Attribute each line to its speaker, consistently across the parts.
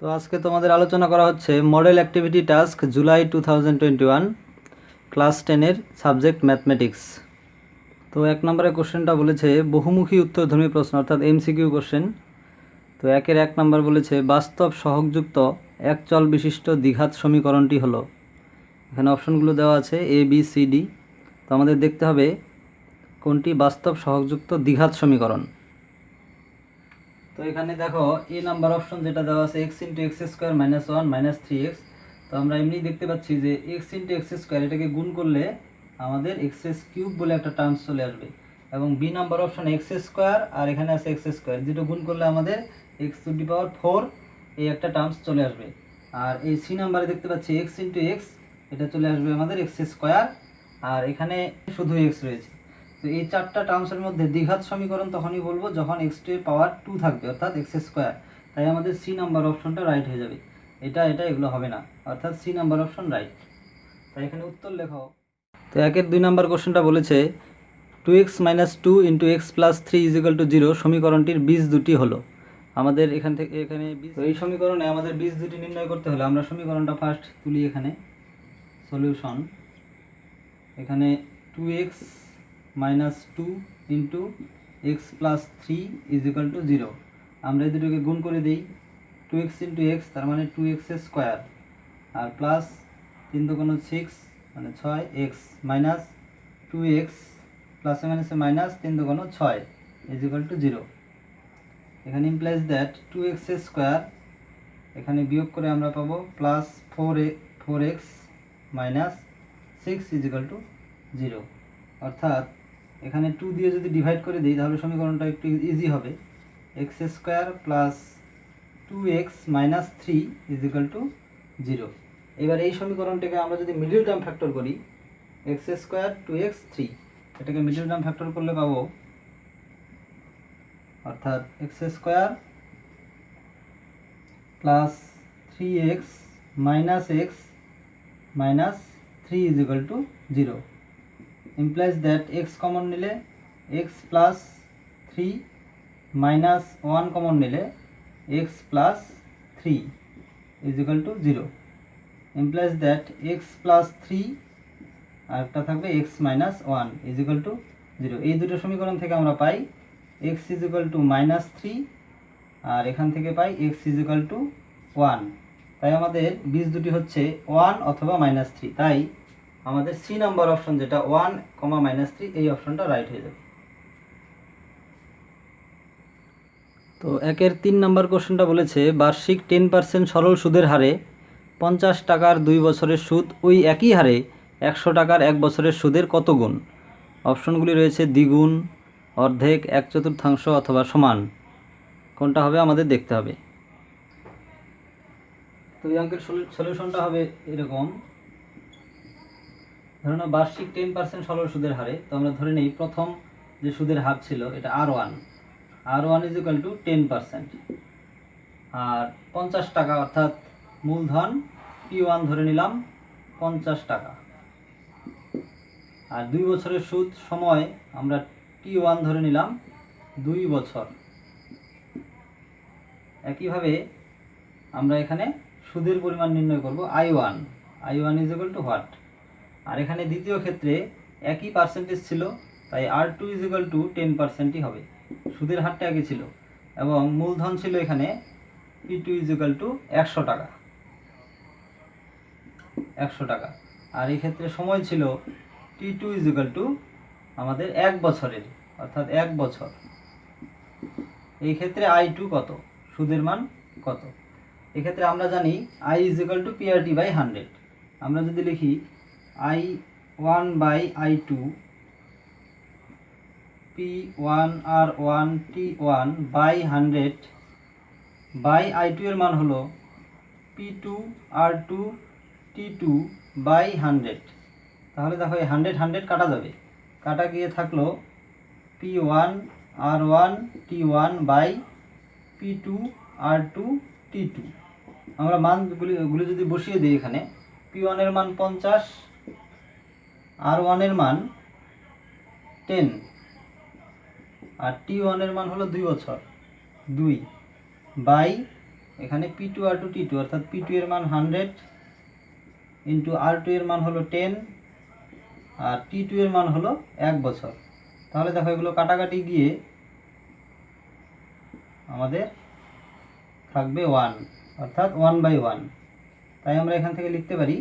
Speaker 1: তো আজকে তোমাদের আলোচনা করা হচ্ছে model activity task July 2021 class 10-এর সাবজেক্ট ম্যাথমেটিক্স। তো 1 নম্বরের কোশ্চেনটা বলেছে বহুমুখী উত্তরধর্মী প্রশ্ন অর্থাৎ এমসিকিউ কোশ্চেন। তো 1 নম্বর বলেছে বাস্তব সহগযুক্ত এক চল বিশিষ্ট দ্বিঘাত সমীকরণটি হলো। এখানে অপশনগুলো দেওয়া আছে এ বি সি ডি। তো আমাদের দেখতে হবে কোনটি বাস্তব সহগযুক্ত দ্বিঘাত সমীকরণ। তো এখানে দেখো এ নাম্বার অপশন যেটা দেওয়া আছে x into x square minus one minus three x. তো আমরা এমনি দেখতে পাচ্ছি যে এক্স ইন্টু এক্স স্কোয়ার এটাকে গুণ করলে আমাদের এক্স কিউব বলে একটা টার্মস চলে আসবে, এবং B number option x square আর এখানে আছে এক্স স্কোয়ার, যেটা গুণ করলে আমাদের এক্স টু দি পাওয়ার 4 এই একটা টার্মস চলে আসবে। আর এই সি নাম্বারে দেখতে পাচ্ছি এক্স ইন্টু এক্স, এটা চলে আসবে আমাদের এক্স স্কোয়ার, আর এখানে শুধু এক্স রয়েছে। তো এই চারটা টার্মসের মধ্যে দ্বিঘাত সমীকরণ তখনই বলবো যখন এক্স টু এর পাওয়ার 2 থাকবে অর্থাৎ এক্স স্কোয়ার। তাই আমাদের সি নাম্বার অপশনটা রাইট হয়ে যাবে। এটা এগুলো হবে না, অর্থাৎ সি নাম্বার অপশন রাইট। তাই এখানে উত্তর লেখো। তো 2 নম্বর কোশ্চেনটা বলেছে 2x - 2 × x + 3 = 0 সমীকরণটির বীজ দুটি হলো। আমাদের এখান থেকে এখানে তো এই সমীকরণে আমাদের বীজ দুটি নির্ণয় করতে হলে আমরা সমীকরণটা ফার্স্ট তুলি। এখানে সলিউশন, এখানে 2x - 2 × x + 3 = 0। আমরা এই দুটোকে গুণ করে দিই, 2x × x তার মানে 2x স্কোয়ার, আর প্লাস 3 × 6 মানে 6x, মাইনাস 2x প্লাসে মাইনাসে মাইনাস 3 × 6 = 0। এখানে ইমপ্লাইজ দ্যাট 2x স্কোয়ার এখানে বিয়োগ করে আমরা পাবো প্লাস 4x মাইনাস 6 = 0। অর্থাৎ এখানে 2 দিয়ে যদি ডিভাইড করে দিই তাহলে সমীকরণটা একটু ইজি হবে। X square plus 2x minus 3 = 0। এবার এই সমীকরণটাকে আমরা যদি মিডল টার্ম ফ্যাক্টর করি, এক্স স্কোয়ার 2x 3, এটাকে মিডল টার্ম ফ্যাক্টর করলে পাবো অর্থাৎ x square plus 3x minus x minus 3 = 0। Implies that x common নিলে এক্স প্লাস 3 মাইনাস 1 কমন নিলে x plus 3 = 0। Implies that x plus 3 আর একটা থাকবে এক্স মাইনাস 1 = 0। এই দুটো সমীকরণ থেকে আমরা পাই এক্স -3 আর এখান থেকে পাই এক্স = 1। তাই আমাদের বীজ দুটি হচ্ছে 1 অথবা -3। তাই আমাদের সি নাম্বার অপশন যেটা 1, -3 এই অপশনটা রাইট হয়ে যাবে। তো 3 নম্বর কোশ্চেনটা বলেছে বার্ষিক 10% সরল সুদের হারে 50 টাকার 2 বছরের সুদ ওই একই হারে 100 টাকার 1 বছরের সুদের কত গুণ? অপশনগুলি রয়েছে দ্বিগুণ, অর্ধেক, 1/4 অথবা সমান। কোনটা হবে আমাদের দেখতে হবে। তো এই অঙ্কের সলিউশনটা হবে এরকম। ধরে নাও বার্ষিক 10% সরল সুদের হারে। তো আমরা ধরে নিই প্রথম যে সুদের হার ছিল এটা R1 = 10%, আর 50 টাকা অর্থাৎ মূলধন P1 ধরে নিলাম 50 টাকা, আর 2 বছরের সুদ সময় আমরা T1 ধরে নিলাম 2 বছর। একইভাবে আমরা এখানে সুদের পরিমাণ নির্ণয় করব I1 = হোয়াট। আর এখানে দ্বিতীয় ক্ষেত্রে একই পার্সেন্টেজ ছিল, তাই R2 = 10%ই হবে। সুদের হারটা একই ছিল এবং মূলধন ছিল এখানে P2 = 100 টাকা। আর এই ক্ষেত্রে সময় ছিল T2 = আমাদের 1 বছরের, অর্থাৎ 1 বছর। এই ক্ষেত্রে I2 কত, সুদের মান কত? এক্ষেত্রে আমরা জানি I = PRT/100। আমরা যদি লিখি I1/I2 P1R1T1/100 I2 এর মান হলো P2R2T2/100। তাহলে দেখো এই 100 কাটা যাবে, কাটা গিয়ে থাকলো P1R1T1/P2R2T2। আমরা মানগুলি যদি বসিয়ে দিই, এখানে P1 এর মান 50, R1 এর মান 10, আর T1 এর মান হলো 2 বছর, 2/P2 এখানে P2 R2 T2 অর্থাৎ P2 এর মান 100 ইন্টু R2 এর মান হলো 10 আর T2 এর মান হলো 1 বছর। তাহলে দেখো এগুলো কাটাকাটি গিয়ে আমাদের থাকবে 1 অর্থাৎ 1/1। তাই আমরা এখান থেকে লিখতে পারি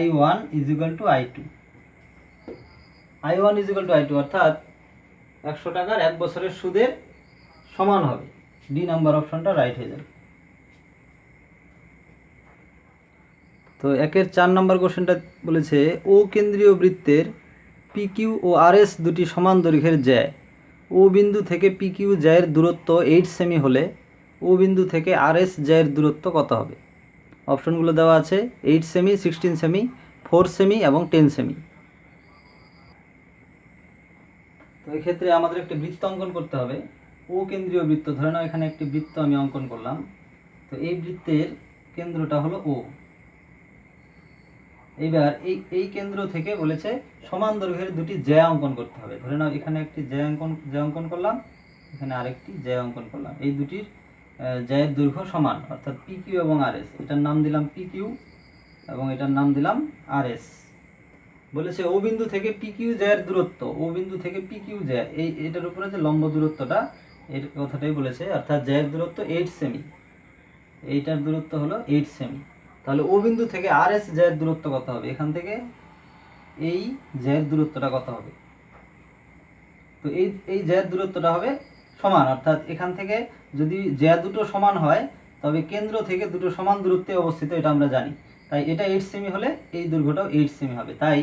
Speaker 1: I1 = I2। I1 = I2 অর্থাৎ 100 টাকার 1 বছরের সুদের সমান হবে। ডি নাম্বার অপশনটা রাইট হয়ে যাবে। তো 1-এর 4 নম্বর কোশ্চেনটা বলেছে ও কেন্দ্রীয় বৃত্তের PQ ও RS দুটি সমান দৈর্ঘ্যের জ্যা। ও বিন্দু থেকে PQ জ্যায়ের দূরত্ব 8 সেমি হলে ও বিন্দু থেকে RS জ্যায়ের দূরত্ব কত হবে? অপশনগুলো দেওয়া আছে 8 সেমি, 16 সেমি, 4 সেমি এবং 10 সেমি। তো এই ক্ষেত্রে আমাদের একটি বৃত্ত অঙ্কন করতে হবে। ও কেন্দ্রীয় বৃত্ত, ধরে নাও এখানে একটি বৃত্ত আমি অঙ্কন করলাম। তো এই বৃত্তের কেন্দ্রটা হলো ও। এইবার এই কেন্দ্র থেকে বলেছে সমান দৈর্ঘ্যের দুটি জ্যা অঙ্কন করতে হবে। ধরে নাও এখানে একটি জ্যা অঙ্কন করলাম, এখানে আরেকটি জ্যা অঙ্কন করলাম। এই দুটির জ্যায়ের দৈর্ঘ্য সমান অর্থাৎ PQ এবং RS। এটার নাম দিলাম PQ এবং এটার নাম দিলাম RS। বলেছে ও বিন্দু থেকে PQ জ্যায়ের দূরত্ব, ও বিন্দু থেকে PQ জ্যা এটার উপরে যে লম্ব দূরত্বটা, এর কথাটাই বলেছে, অর্থাৎ জ্যায়ের দূরত্ব 8 সেমি, এইটার দূরত্ব হলো 8 সেমি। তাহলে ও বিন্দু থেকে RS জ্যায়ের দূরত্ব কত হবে? এখান থেকে এই জ্যায়ের দূরত্বটা কত হবে? তো এই জ্যায়ের দূরত্বটা হবে সমান, অর্থাৎ এখান থেকে যদি জ্যা দুটো সমান হয় তবে কেন্দ্র থেকে দুটো সমান দূরত্বে অবস্থিত, এটা আমরা জানি। তাই এটা 8 সেমি হলে এই দৈর্ঘ্যটাও 8 সেমি হবে। তাই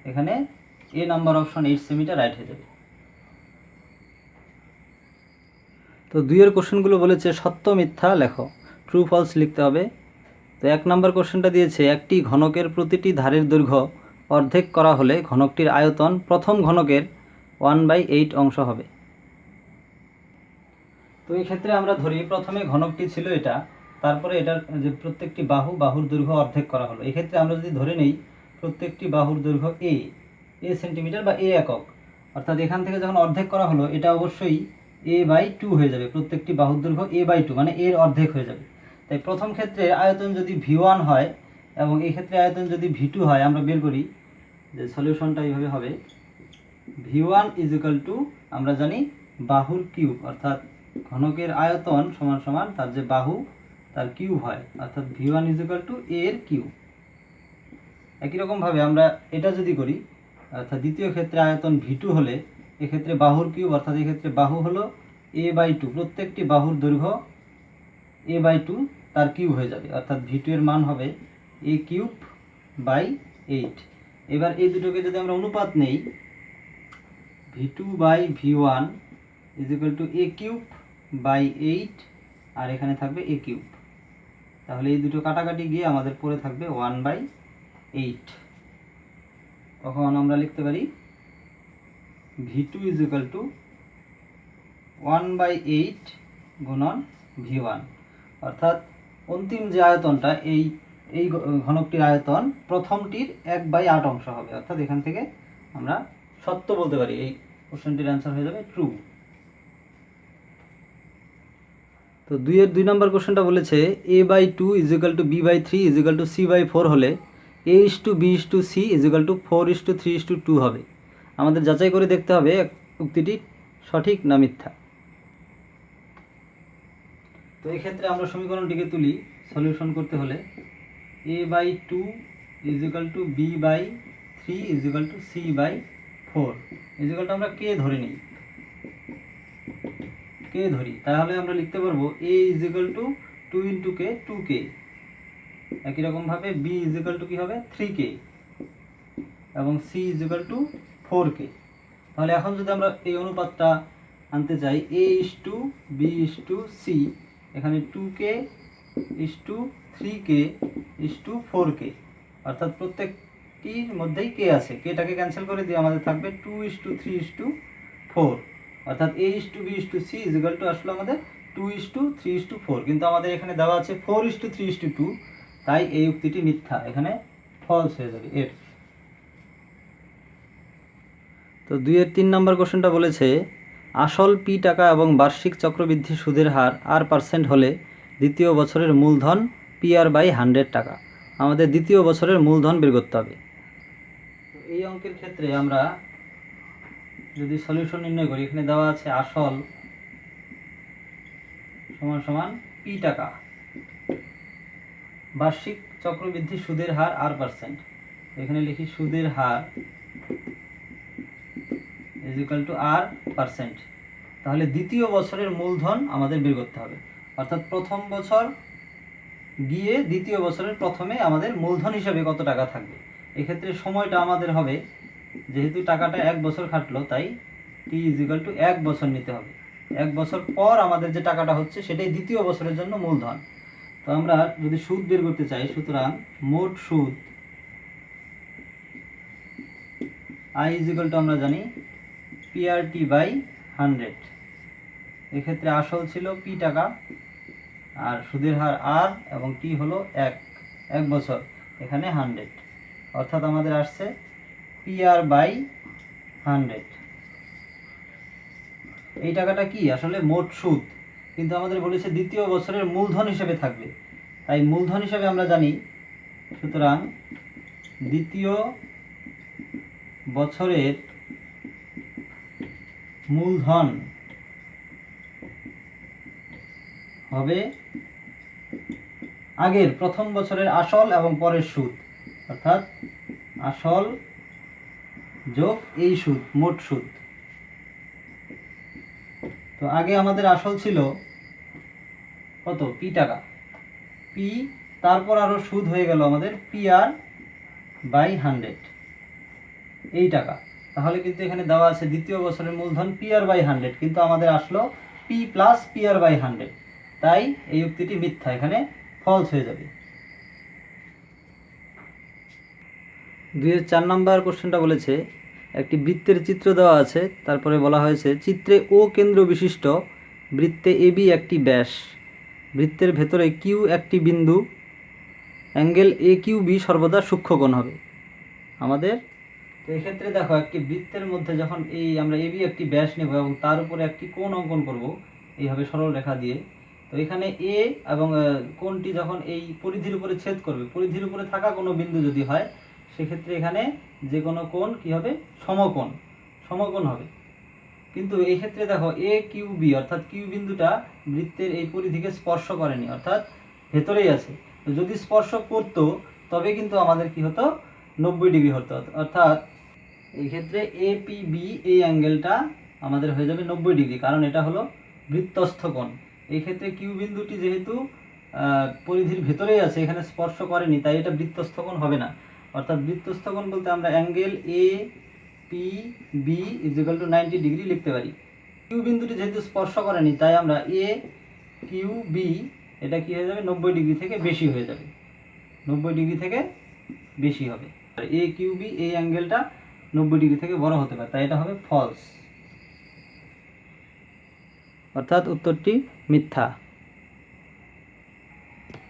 Speaker 1: এখানে এ নাম্বার অপশন 8 সেমিটা রাইট হয়ে যাবে। তো 2-এর কোশ্চেনগুলো বলেছে সত্য মিথ্যা লেখো, ট্রু ফলস লিখতে হবে। তো 1 নম্বর কোশ্চেনটা দিয়েছে একটি ঘনকের প্রতিটি ধারের দৈর্ঘ্য অর্ধেক করা হলে ঘনকটির আয়তন প্রথম ঘনকের 1/8 অংশ হবে। তো এই ক্ষেত্রে আমরা ধরি প্রথমে ঘনকটি ছিল এটা, তারপরে এটার যে প্রত্যেকটি বাহুর দৈর্ঘ্য অর্ধেক করা হলো। এক্ষেত্রে আমরা যদি ধরে নেই প্রত্যেকটি বাহুর দৈর্ঘ্য এ সেন্টিমিটার বা এ একক, অর্থাৎ এখান থেকে যখন অর্ধেক করা হলো এটা অবশ্যই a/2 হয়ে যাবে। প্রত্যেকটি বাহুর দৈর্ঘ্য a/2 মানে এর অর্ধেক হয়ে যাবে। তাই প্রথম ক্ষেত্রে আয়তন যদি V1 হয় এবং এই ক্ষেত্রে আয়তন যদি V2 হয়, আমরা বের করি যে সলিউশনটা এইভাবে হবে। V1 = আমরা জানি বাহুর কিউব, অর্থাৎ ঘনকের আয়তন সমান সমান তার যে বাহু তার কিউব হয়, অর্থাৎ V1 = a এর কিউব। একই রকমভাবে আমরা এটা যদি করি, অর্থাৎ দ্বিতীয় ক্ষেত্রে আয়তন V2 হলে এক্ষেত্রে বাহুর কিউব, অর্থাৎ এক্ষেত্রে বাহু হলো a/2, প্রত্যেকটি বাহুর দৈর্ঘ্য a/2 তার কিউব হয়ে যাবে, অর্থাৎ V2 এর মান হবে a³/8। এবার এই দুটোকে যদি আমরা অনুপাত নেই, V2/V1 = a³/8 আর এখানে থাকবে a³। তাহলে এই দুটো কাটাকাটি গিয়ে আমাদের পড়ে থাকবে 1/8। তখন আমরা লিখতে পারি V2 = 1/8 গুণন V1, অর্থাৎ অন্তিম যে আয়তনটা এই ঘনকটির আয়তন প্রথমটির 1/8 অংশ হবে। অর্থাৎ এখান থেকে আমরা সত্য বলতে পারি, এই কোশ্চেনটির অ্যান্সার হয়ে যাবে ট্রু। তো 2-এর 2 নম্বর কোশ্চেনটা বলেছে a/2 = b/3 = c/4 হলে a/b/c = 4:3:2 হবে। আমাদের যাচাই করে দেখতে হবে উক্তিটি সঠিক না মিথ্যা। তো এই ক্ষেত্রে আমরা সমীকরণটিকে তুলি সলিউশন করতে হলে a/2 = b/3 = c/4 আমরা কে ধরে নিই, কে ধরি, তাহলে আমরা লিখতে পারবো a = 2 × k 2k। একই রকমভাবে b = কি হবে 3k এবং c = 4k। তাহলে এখন যদি আমরা এই অনুপাতটা আনতে চাই a/b/c, এখানে 2k 3k 4k, অর্থাৎ প্রত্যেকটির মধ্যেই কে আছে, কেটাকে ক্যান্সেল করে দিয়ে আমাদের থাকবে 2:3:4, অর্থাৎ a/b/c আসলে আমাদের 2:3:4, কিন্তু আমাদের এখানে দেওয়া আছে 4:3:2, তাই এই উক্তিটি মিথ্যা, এখানে ফলস হয়ে যাবে এর। তো 2-এর 3 নম্বর কোশ্চেনটা বলেছে আসল পি টাকা এবং বার্ষিক চক্রবৃদ্ধি সুদের হার R% হলে দ্বিতীয় বছরের মূলধন PR/100 টাকা। আমাদের দ্বিতীয় বছরের মূলধন বের করতে হবে। এই অঙ্কের ক্ষেত্রে আমরা যদি সলিউশন নির্ণয় করি, এখানে দেওয়া আছে আসল সমান সমান পি টাকা, বার্ষিক চক্রবৃদ্ধি সুদের হার R%। এখানে লিখি সুদের হার R%। তাহলে দ্বিতীয় বছরের মূলধন আমাদের বের করতে হবে, অর্থাৎ প্রথম বছর গিয়ে দ্বিতীয় বছরের প্রথমে আমাদের মূলধন হিসাবে কত টাকা থাকবে। এক্ষেত্রে সময়টা আমাদের হবে, যেহেতু টাকাটা 1 বছর খাটলো, তাই T=1 বছর নিতে হবে। 1 বছর পর আমাদের যে টাকাটা হচ্ছে সেটাই দ্বিতীয় বছরের জন্য মূলধন। তো আমরা যদি সুদ বের করতে চাই, সুতরাং মোট সুদ I আমরা জানি PRT/100। এক্ষেত্রে আসল ছিল পি টাকা, আর সুদের হার R এবং টি হলো 1 বছর, এখানে 100, অর্থাৎ আমাদের আসছে PR/100। এই টাকাটা কি আসলে মোট সুদ, কিন্তু আমাদের বলেছে দ্বিতীয় বছরের মূলধন হিসেবে থাকবে, তাই মূলধন হিসেবে আমরা জানি, সুতরাং দ্বিতীয় বছরের মূলধন হবে আগের প্রথম বছরের আসল এবং পরের সুদ, অর্থাৎ আসল যোগ এই সুদ, মোট সুদ। তো আগে আমাদের আসল ছিল কত, পি টাকা, পি, তারপর আরো সুদ হয়ে গেল আমাদের PR/100 এই টাকা। তাহলে কিন্তু এখানে দেওয়া আছে দ্বিতীয় বছরের মূলধন PR/100, কিন্তু আমাদের আসলো পি প্লাস PR/100, তাই এই উক্তিটি মিথ্যা, এখানে ফলস হয়ে যাবে। 2-4 নম্বর কোশ্চেনটা বলেছে একটি বৃত্তের চিত্র দেওয়া আছে, তারপরে বলা হয়েছে চিত্রে ও কেন্দ্র বিশিষ্ট বৃত্তে AB একটি ব্যাস, বৃত্তের ভেতরে কিউ একটি বিন্দু, অ্যাঙ্গেল AQB সর্বদা সূক্ষ্মকোণ হবে। আমাদের তো এক্ষেত্রে দেখো, একটি বৃত্তের মধ্যে যখন এই আমরা AB একটি ব্যাস নেব এবং তার উপরে একটি কোণ অঙ্কন করব এইভাবে সরল রেখা দিয়ে, তো এখানে এ এবং কোণটি যখন এই পরিধির উপরে ছেদ করবে, পরিধির উপরে থাকা কোনো বিন্দু যদি হয়, সেক্ষেত্রে এখানে যে কোনো কোণ কি হবে, সমকোণ হবে। কিন্তু এই ক্ষেত্রে দেখো AQB অর্থাৎ কিউ বিন্দুটা বৃত্তের এই পরিধিকে স্পর্শ করেনি, অর্থাৎ ভেতরেই আছে। তো যদি স্পর্শ করতো তবে কিন্তু আমাদের কি হতো, 90 ডিগ্রি হতো, অর্থাৎ এই ক্ষেত্রে APB এই অ্যাঙ্গেলটা আমাদের হয়ে যাবে 90 ডিগ্রি, কারণ এটা হলো বৃত্তস্থ কোণ। এই ক্ষেত্রে কিউ বিন্দুটি যেহেতু পরিধির ভেতরেই আছে, এখানে স্পর্শ করেনি, তাই এটা বৃত্তস্থ কোণ হবে না। অর্থাৎ বৃত্তস্থ কোণ বলতে আমরা অ্যাঙ্গেল APB = 90 ডিগ্রি লিখতে পারি। কিউ বিন্দুটি যেহেতু স্পর্শ করেনি, তাই আমরা AQB এটা কি হয়ে যাবে, 90 ডিগ্রি থেকে বেশি হয়ে যাবে, 90 ডিগ্রি থেকে বেশি হবে। আর AQB এই অ্যাঙ্গেলটা 90 ডিগ্রি থেকে বড় হতে পারে, তাই এটা হবে ফলস, অর্থাৎ উত্তরটি মিথ্যা।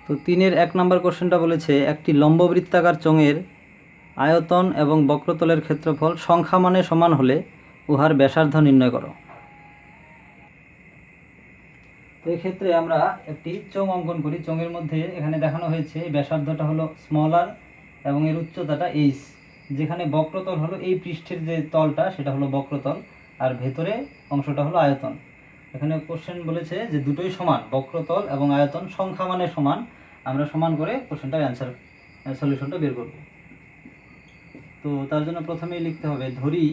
Speaker 1: তো 3-1 নম্বর কোশ্চেনটা বলেছে একটি লম্ববৃত্তাকার চোঙের আয়তন এবং বক্রতলের ক্ষেত্রফল সংখ্যা মানে সমান হলে উহার ব্যাসার্ধ নির্ণয় করো। তো এই ক্ষেত্রে আমরা একটি চোঙ অঙ্কন করি। চোঙের মধ্যে এখানে দেখানো হয়েছে ব্যাসার্ধটা হলো স্মলার এবং এর উচ্চতাটা h, যেখানে বক্রতল হলো এই পৃষ্ঠের যে তলটা সেটা হলো বক্রতল, আর ভেতরে অংশটা হলো আয়তন। এখানে কোশ্চেন বলেছে যে দুটোই সমান, বক্রতল এবং আয়তন সংখ্যা মানে সমান। আমরা সমান করে কোশ্চেনটার সলিউশনটা বের করব। তো তার জন্য প্রথমেই লিখতে হবে ধরি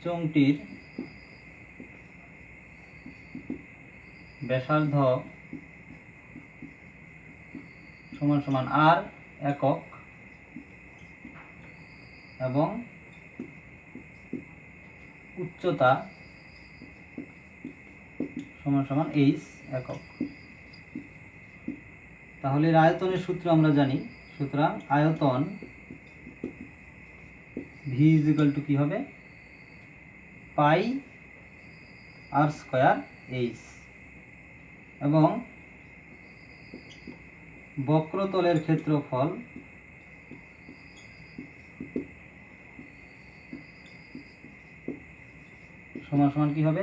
Speaker 1: চোঙটির ব্যাসার্ধ সমান সমান R একক এবং উচ্চতা সমান সমান h একক। তাহলে এর আয়তনের সূত্র আমরা জানি, সুতরাং আয়তন V কি হবে, পাই R² h, এবং বক্রতলের ক্ষেত্রফল সমান সমান কী হবে,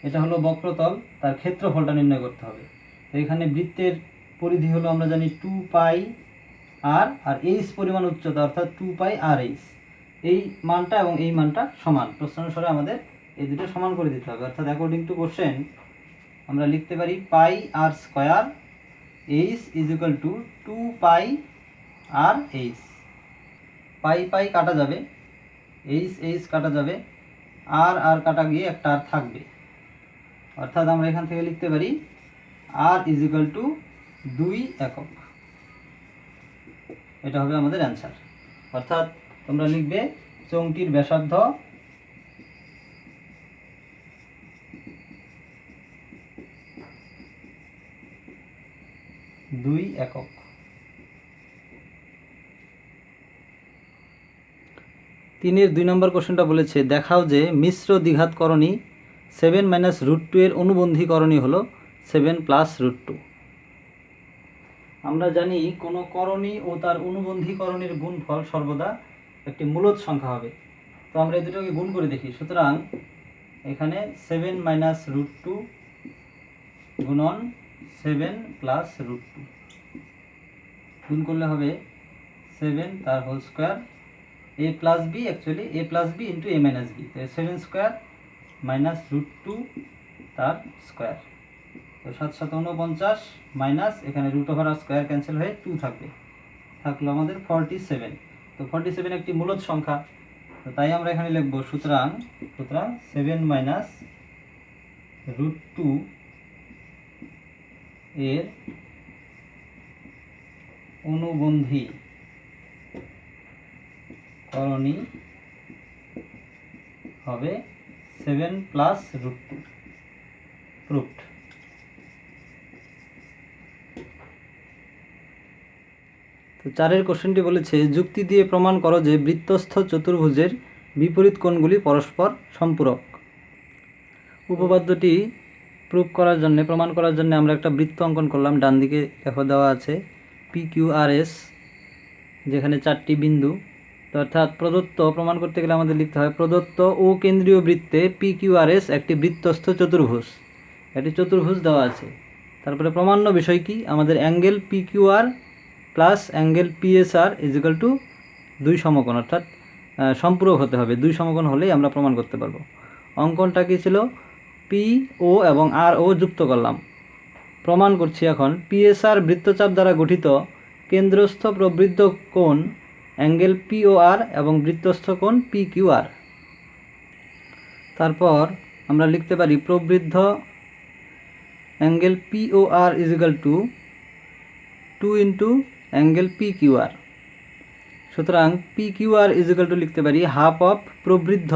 Speaker 1: এটা হলো বক্রতল, তার ক্ষেত্রফলটা নির্ণয় করতে হবে। তো এখানে বৃত্তের পরিধি হলো আমরা জানি 2πr, আর এইচ পরিমাণ উচ্চতা অর্থাৎ 2πrh। এই মানটা এবং এই মানটা সমান, প্রশ্ন অনুসারে আমাদের এই দুটো সমান করে দিতে হবে। অর্থাৎ অ্যাকর্ডিং টু কোশ্চেন আমরা লিখতে পারি πr² h is equal two 2πrh। পাই কাটা যাবে, এইচ কাটা যাবে, আর কাটা গিয়ে একটা আর থাকবে, অর্থাৎ আমরা এখান থেকে লিখতে পারি r ইজ ইকুয়াল টু 2 একক। এটা হবে আমাদের অ্যান্সার। অর্থাৎ তোমরা লিখবে চোঙটির ব্যাসার্ধ 2 একক। 3-এর 2 নম্বর কোশ্চেনটা বলেছে দেখাও যে মিশ্র দ্বিঘাতকরণী 7 - √2 এর অনুবন্ধীকরণী হলো 7 + √2। আমরা জানি কোনো করণী ও তার অনুবন্ধীকরণীর গুণফল সর্বদা একটি মূলদ সংখ্যা হবে। তো আমরা এই দুটোকে গুণ করে দেখি। সুতরাং এখানে 7 - √2 গুণন 7 + √2 গুণ করলে হবে 7 তার whole square, a + b, actually a + b into a - b, তো 7² - √2 তার স্কোয়ার, তো 7 × 7 = 49 মাইনাস এখানে √r² ক্যান্সেল হয়ে 2 থাকবে, থাকলো আমাদের 47। তো 47 একটি মূলদ সংখ্যা, তো তাই আমরা এখানে লিখব সুতরাং 7 - √2 এর অনুবন্ধী করণী হবে 7 + √2, প্রুফড। তো 4-এর কোশ্চেনটি বলেছে যুক্তি দিয়ে প্রমাণ করো যে বৃত্তস্থ চতুর্ভুজের বিপরীত কোণগুলি পরস্পর সম্পূরক। উপপাদ্যটি প্রমাণ করার জন্য আমরা একটা বৃত্ত অঙ্কন করলাম। ডান দিকে দেখো দেওয়া আছে PQRS, যেখানে 4টি বিন্দু। তো অর্থাৎ প্রদত্ত প্রমাণ করতে গেলে আমাদের লিখতে হয় প্রদত্ত ও কেন্দ্রীয় বৃত্তে PQRS একটি বৃত্তস্থ চতুর্ভুজ, একটি চতুর্ভুজ দেওয়া আছে। তারপরে প্রমাণ্য বিষয় কি, আমাদের angle PQR plus angle PSR is equal to 2 সমকোণ, অর্থাৎ সম্পূরক হতে হবে। 2 সমকোণ হলেই আমরা প্রমাণ করতে পারবো। অঙ্কনটা কি ছিল, PO এবং RO যুক্ত করলাম। প্রমাণ করছি এখন PSR বৃত্তচাপ দ্বারা গঠিত কেন্দ্রস্থ প্রবৃদ্ধ কোণ অ্যাঙ্গেল POR এবং বৃত্তস্থ কোণ PQR। তারপর আমরা লিখতে পারি প্রবৃদ্ধ angle POR is equal to 2 into angle PQR। সুতরাং PQR ইজ ইকুয়াল টু লিখতে পারি হাফ অফ প্রবৃদ্ধ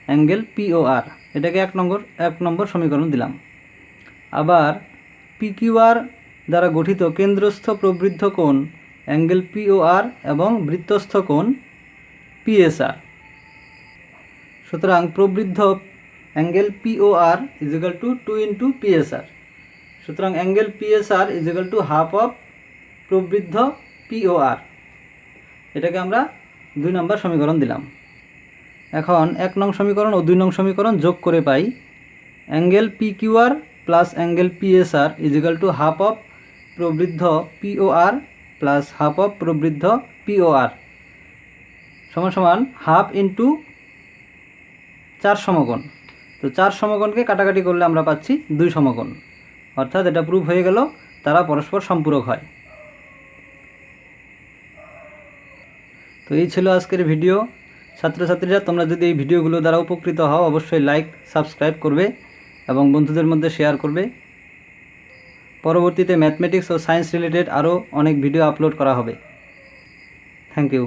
Speaker 1: অ্যাঙ্গেল POR। এটাকে 1 নম্বর সমীকরণ দিলাম। আবার PQR দ্বারা গঠিত কেন্দ্রস্থ প্রবৃদ্ধ কোণ অ্যাঙ্গেল POR এবং বৃত্তস্থ কোণ PSR। সুতরাং প্রবৃদ্ধ angle POR is equal to 2 into PSR। সুতরাং angle PSR is equal to half of প্রবৃদ্ধ POR। এটাকে আমরা 2 নম্বর সমীকরণ দিলাম। এখন 1 নং সমীকরণ ও 2 নং সমীকরণ যোগ করে পাই angle PQR plus angle PSR is equal to half of প্রবৃদ্ধ POR প্লাস হাফ অফ প্রবৃদ্ধ POR সমান সমান হাফ ইন্টু 4 সমকোণ। তো 4 সমকোণকে কাটাকাটি করলে আমরা পাচ্ছি 2 সমকোণ, অর্থাৎ এটা প্রুফ হয়ে গেল তারা পরস্পর সম্পূরক হয়। তো এই ছিল আজকের ভিডিও। ছাত্রছাত্রীরা তোমরা যদি এই ভিডিওগুলো দ্বারা উপকৃত হও অবশ্যই লাইক সাবস্ক্রাইব করবে এবং বন্ধুদের মধ্যে শেয়ার করবে। পরবর্তীতে ম্যাথমেটিক্স ও সায়েন্স রিলেটেড আরও অনেক ভিডিও আপলোড করা হবে। Thank you.